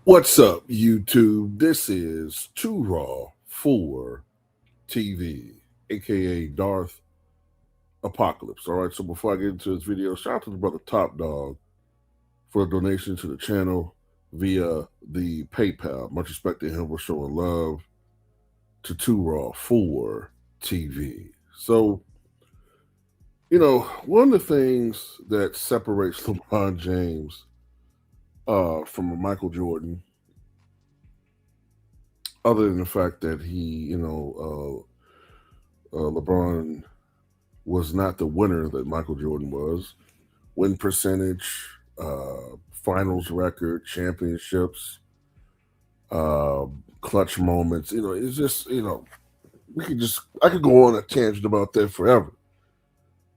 What's up, YouTube? This is Too Raw for TV, aka Darth Apocalypse. All right, so before I get into this video, shout out to the brother Top Dog for a donation to the channel via the PayPal. Much respect to him for showing love to Too Raw for TV. So, one of the things that separates LeBron James from Michael Jordan, other than the fact that LeBron was not the winner that Michael Jordan was, win percentage, finals record, championships, clutch moments. It's just, I could go on a tangent about that forever.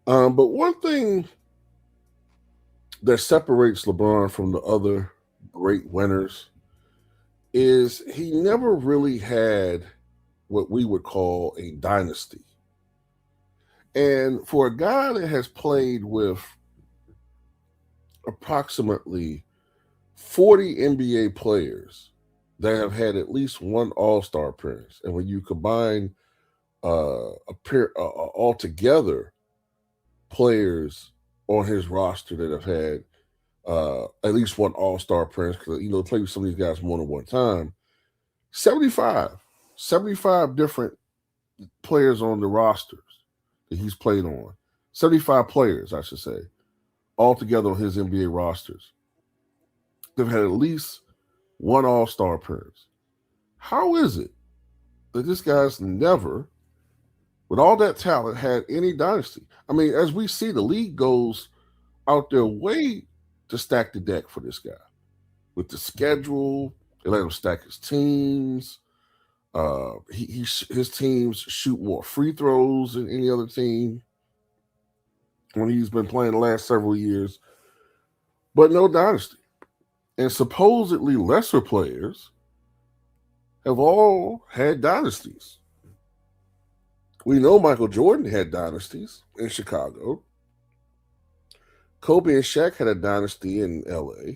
But one thing that separates LeBron from the other great winners is he never really had what we would call a dynasty. And for a guy that has played with approximately 40 NBA players that have had at least one All-Star appearance, and when you combine altogether players on his roster that have had at least one All-Star appearance, because play with some of these guys more than one time. 75 different players on the rosters that he's played on. 75 players, I should say, all together on his NBA rosters. They've had at least one All-Star appearance. How is it that this guy's never, with all that talent, had any dynasty? I mean, as we see, the league goes out their way to stack the deck for this guy. With the schedule, they let him stack his teams. His teams shoot more free throws than any other team when he's been playing the last several years. But no dynasty. And supposedly lesser players have all had dynasties. We know Michael Jordan had dynasties in Chicago. Kobe and Shaq had a dynasty in LA.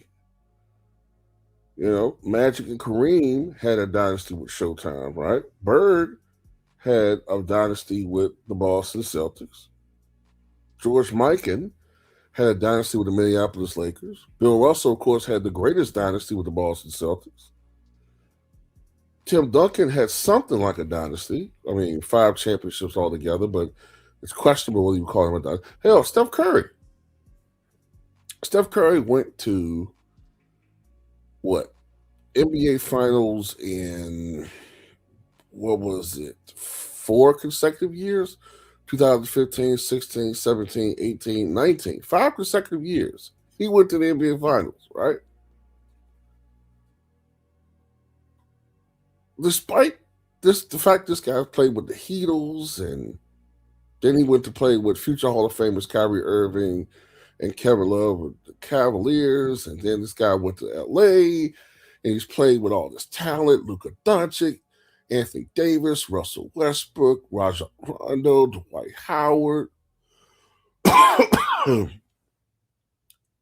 Magic and Kareem had a dynasty with Showtime, right? Bird had a dynasty with the Boston Celtics. George Mikan had a dynasty with the Minneapolis Lakers. Bill Russell, of course, had the greatest dynasty with the Boston Celtics. Tim Duncan had something like a dynasty. I mean, 5 championships altogether, but it's questionable whether you call him a dynasty. Hell, Steph Curry. Steph Curry went to NBA Finals in, 4 consecutive years? 2015, 16, 17, 18, 19. 5 consecutive years. He went to the NBA Finals, right? Despite the fact this guy played with the Heatles, and then he went to play with future Hall of Famers Kyrie Irving and Kevin Love with the Cavaliers, and then this guy went to LA, and he's played with all this talent: Luka Doncic, Anthony Davis, Russell Westbrook, Rajon Rondo, Dwight Howard. He's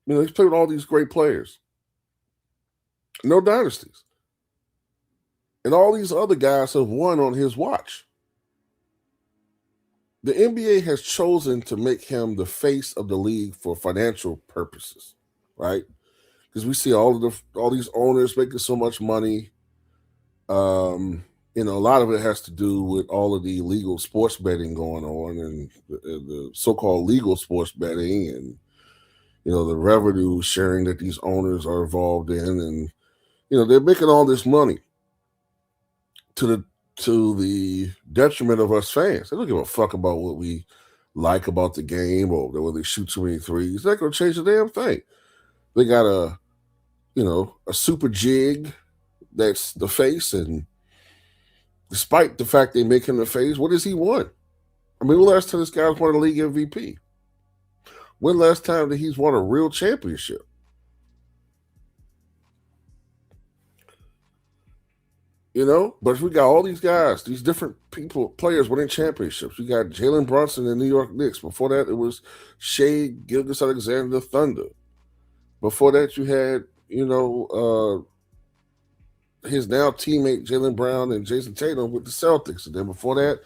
played with all these great players. No dynasties. And all these other guys have won on his watch. The NBA has chosen to make him the face of the league for financial purposes, right? Because we see all these owners making so much money. A lot of it has to do with all of the illegal sports betting going on, and the so-called legal sports betting, and the revenue sharing that these owners are involved in, and they're making all this money to the detriment of us fans. They don't give a fuck about what we like about the game, or whether they shoot too many threes. They're not going to change the damn thing. They got a super jig that's the face, and Despite the fact they make him the face, what has he won? I mean, when last time this guy's won a league MVP? When last time that he's won a real championship? You know, but if we got all these guys, these different people, players winning championships. We got Jalen Brunson in the New York Knicks. Before that, it was Shea Gilgeous-Alexander, the Thunder. Before that, you had, his now teammate Jaylen Brown and Jason Tatum with the Celtics. And then before that,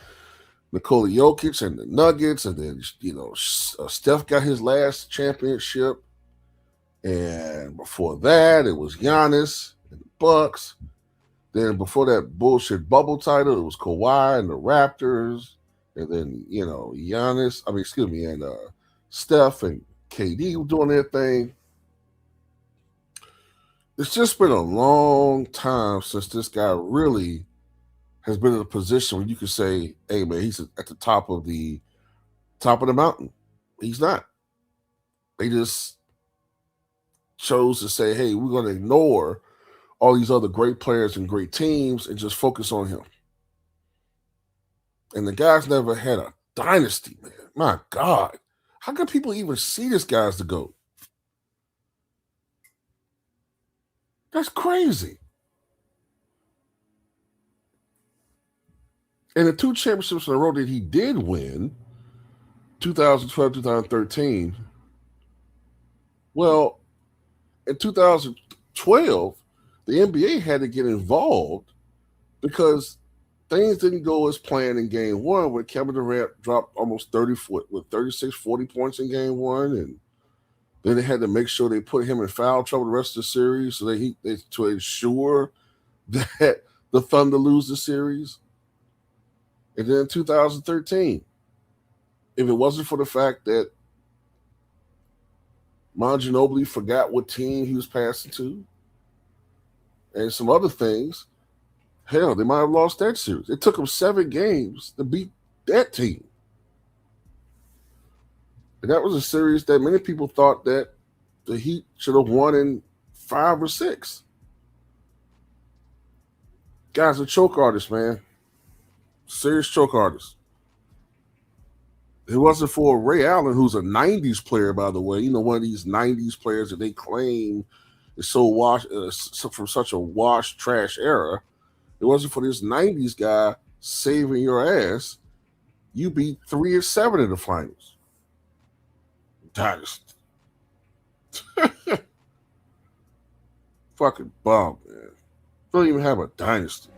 Nikola Jokic and the Nuggets. And then, Steph got his last championship. And before that, it was Giannis and the Bucks. Then before that bullshit bubble title, it was Kawhi and the Raptors. And then, and Steph and KD doing their thing. It's just been a long time since this guy really has been in a position where you could say, hey man, he's at the top of the mountain. He's not. They just chose to say, hey, we're going to ignore all these other great players and great teams and just focus on him. And the guy's never had a dynasty, man. My God. How can people even see this guy as the GOAT? That's crazy. And the two championships in a row that he did win, 2012, 2013, well, in 2012, the NBA had to get involved because things didn't go as planned in game one when Kevin Durant dropped almost 36, 40 points in game one. And then they had to make sure they put him in foul trouble the rest of the series so to ensure that the Thunder lose the series. And then in 2013, if it wasn't for the fact that Manu Ginobili forgot what team he was passing to and some other things, hell, they might have lost that series. It took them 7 games to beat that team. And that was a series that many people thought that the Heat should have won in 5 or 6. Guy's a choke artist, man. Serious choke artist. It wasn't for Ray Allen, who's a 90s player, by the way. One of these 90s players that they claim is so washed from such a washed trash era. It wasn't for this 90s guy saving your ass. You beat 3-7 in the finals. Dynasty. Fucking bomb, man. Don't even have a dynasty.